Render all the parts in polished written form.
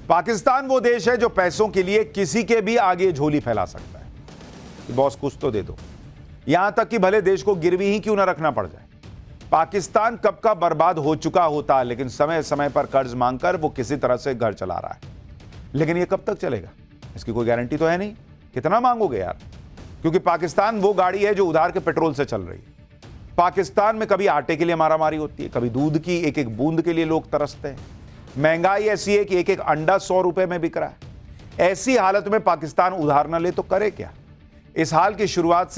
पाकिस्तान वो देश है जो पैसों के लिए किसी के भी आगे झोली फैला सकता है कि बॉस कुछ तो दे दो, यहां तक कि भले देश को गिरवी ही क्यों ना रखना पड़ जाए। पाकिस्तान कब का बर्बाद हो चुका होता, लेकिन समय समय पर कर्ज मांगकर वो किसी तरह से घर चला रहा है। लेकिन ये कब तक चलेगा, इसकी कोई गारंटी तो है नहीं। कितना मांगोगे यार, क्योंकि पाकिस्तान वो गाड़ी है जो उधार के पेट्रोल से चल रही है। पाकिस्तान में कभी आटे के लिए मारामारी होती है, कभी दूध की एक एक बूंद के लिए लोग तरसते हैं। महंगाई ऐसी है कि एक एक अंडा 100 रुपए में बिक रहा है। ऐसी हालत में पाकिस्तान उधार न ले तो करे क्या। इस साल की शुरुआत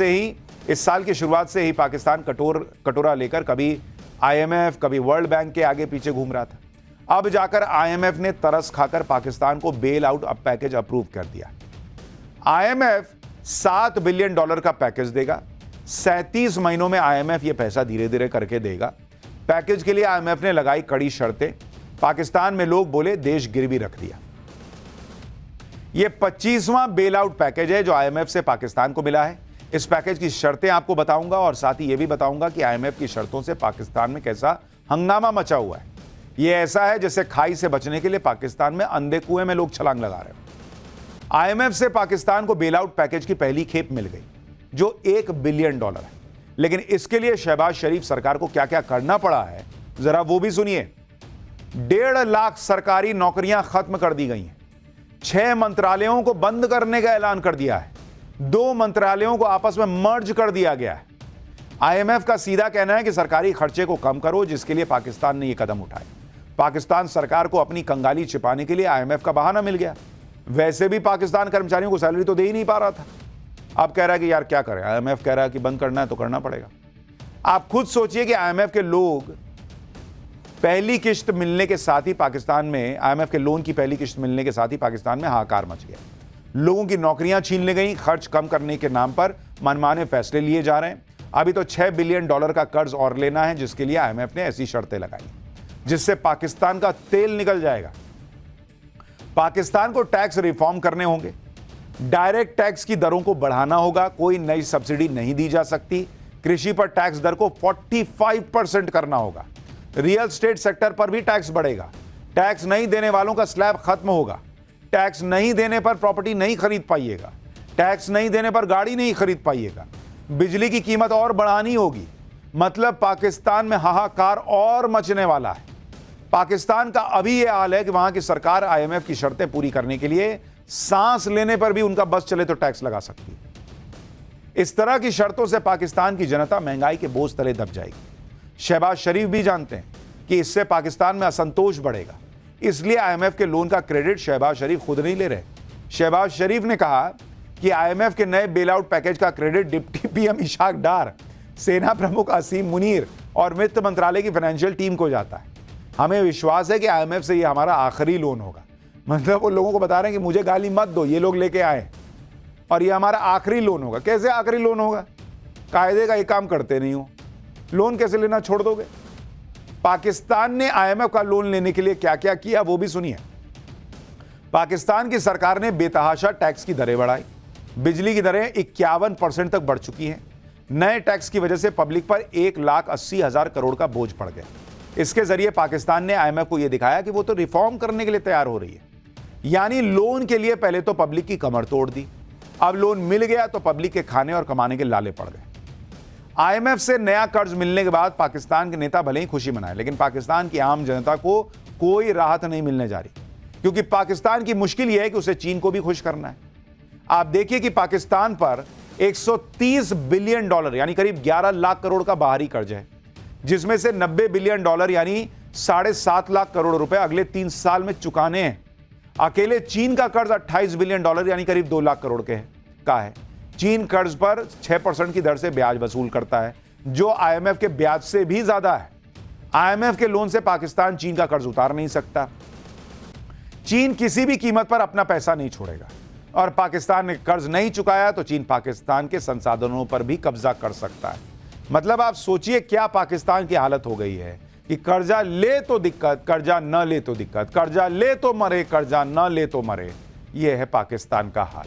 से ही पाकिस्तान कटोरा लेकर कभी IMF कभी वर्ल्ड बैंक के आगे पीछे घूम रहा था। अब जाकर IMF ने तरस खाकर पाकिस्तान को बेल आउट पैकेज अप्रूव कर दिया। IMF $7 बिलियन का पैकेज देगा। 37 महीनों में IMF यह पैसा धीरे धीरे करके देगा। पैकेज के लिए IMF ने लगाई कड़ी शर्तें। पाकिस्तान में लोग बोले देश गिरवी रख दिया। यह 25वां बेल आउट पैकेज है जो IMF से पाकिस्तान को मिला है। इस पैकेज की शर्तें आपको बताऊंगा और साथ ही यह भी बताऊंगा कि IMF की शर्तों से पाकिस्तान में कैसा हंगामा मचा हुआ है। यह ऐसा है जैसे खाई से बचने के लिए पाकिस्तान में अंधे कुएं में लोग छलांग लगा रहे हैं। IMF से पाकिस्तान को बेल आउट पैकेज की पहली खेप मिल गई जो $1 बिलियन है। लेकिन इसके लिए शहबाज शरीफ सरकार को क्या क्या करना पड़ा है, जरा वो भी सुनिए। 1.5 लाख सरकारी नौकरियां खत्म कर दी गई हैं। 6 मंत्रालयों को बंद करने का ऐलान कर दिया है। 2 मंत्रालयों को आपस में मर्ज कर दिया गया है। IMF का सीधा कहना है कि सरकारी खर्चे को कम करो, जिसके लिए पाकिस्तान ने यह कदम उठाए। पाकिस्तान सरकार को अपनी कंगाली छिपाने के लिए IMF का बहाना मिल गया। वैसे भी पाकिस्तान कर्मचारियों को सैलरी तो दे ही नहीं पा रहा था। अब कह रहा है कि यार क्या करें, IMF कह रहा है कि बंद करना है तो करना पड़ेगा। आप खुद सोचिए कि IMF के लोग पहली किश्त मिलने के साथ ही पाकिस्तान में IMF के लोन की पहली किश्त मिलने के साथ ही पाकिस्तान में हाहाकार मच गया। लोगों की नौकरियां छीन ली गई। खर्च कम करने के नाम पर मनमाने फैसले लिए जा रहे हैं। अभी तो $6 बिलियन का कर्ज और लेना है, जिसके लिए IMF ने ऐसी शर्तें लगाई जिससे पाकिस्तान का तेल निकल जाएगा। पाकिस्तान को टैक्स रिफॉर्म करने होंगे। डायरेक्ट टैक्स की दरों को बढ़ाना होगा। कोई नई सब्सिडी नहीं दी जा सकती। कृषि पर टैक्स दर को 45% करना होगा। रियल स्टेट सेक्टर पर भी टैक्स बढ़ेगा। टैक्स नहीं देने वालों का स्लैब खत्म होगा। टैक्स नहीं देने पर प्रॉपर्टी नहीं खरीद पाइएगा। टैक्स नहीं देने पर गाड़ी नहीं खरीद पाइएगा। बिजली की कीमत और बढ़ानी होगी। मतलब पाकिस्तान में हाहाकार और मचने वाला है। पाकिस्तान का अभी यह हाल है कि वहां की सरकार IMF की शर्तें पूरी करने के लिए सांस लेने पर भी उनका बस चले तो टैक्स लगा सकती है। इस तरह की शर्तों से पाकिस्तान की जनता महंगाई के बोझ तले दब जाएगी। शहबाज शरीफ भी जानते हैं कि इससे पाकिस्तान में असंतोष बढ़ेगा। इसलिए IMF के लोन का क्रेडिट शहबाज शरीफ खुद नहीं ले रहे। शहबाज शरीफ ने कहा कि IMF के नए बेल आउट पैकेज का क्रेडिट डिप्टी PM इशाक डार, सेना प्रमुख असीम मुनीर और वित्त मंत्रालय की फाइनेंशियल टीम को जाता है। हमें विश्वास है कि IMF से यह हमारा आखिरी लोन होगा। मतलब वो लोगों को बता रहे हैं कि मुझे गाली मत दो, ये लोग लेके आए और ये हमारा आखिरी लोन होगा। कैसे आखिरी लोन होगा? कायदे का ये काम करते नहीं हो, लोन कैसे लेना छोड़ दोगे? पाकिस्तान ने IMF का लोन लेने के लिए क्या क्या किया वो भी सुनिए। पाकिस्तान की सरकार ने बेतहाशा टैक्स की दरें बढ़ाई। बिजली की दरें 51% तक बढ़ चुकी हैं। नए टैक्स की वजह से पब्लिक पर 1,80,000 करोड़ का बोझ पड़ गया। इसके जरिए पाकिस्तान ने IMF को यह दिखाया कि वो तो रिफॉर्म करने के लिए तैयार हो रही है। यानी लोन के लिए पहले तो पब्लिक की कमर तोड़ दी, अब लोन मिल गया तो पब्लिक के खाने और कमाने के लाले पड़ गए। IMF से नया कर्ज मिलने के बाद पाकिस्तान के नेता भले ही खुशी मनाए, लेकिन पाकिस्तान की आम जनता को कोई राहत नहीं मिलने जा रही, क्योंकि पाकिस्तान की मुश्किल यह है कि उसे चीन को भी खुश करना है। आप देखिए कि पाकिस्तान पर $130 बिलियन यानी करीब 11 लाख करोड़ का बाहरी कर्ज है, जिसमें से $90 बिलियन यानी 7.5 लाख करोड़ रुपए अगले 3 साल में चुकाने हैं। अकेले चीन का कर्ज $28 बिलियन यानी करीब 2 लाख करोड़ का है। चीन कर्ज पर 6% की दर से ब्याज वसूल करता है, जो IMF के ब्याज से भी ज्यादा है। IMF के लोन से पाकिस्तान चीन का कर्ज उतार नहीं सकता। चीन किसी भी कीमत पर अपना पैसा नहीं छोड़ेगा और पाकिस्तान ने कर्ज नहीं चुकाया तो चीन पाकिस्तान के संसाधनों पर भी कब्जा कर सकता है। मतलब आप सोचिए क्या पाकिस्तान की हालत हो गई है कि कर्जा ले तो दिक्कत, कर्जा न ले तो दिक्कत, कर्जा ले तो मरे, कर्जा न ले तो मरे। यह है पाकिस्तान का हाल।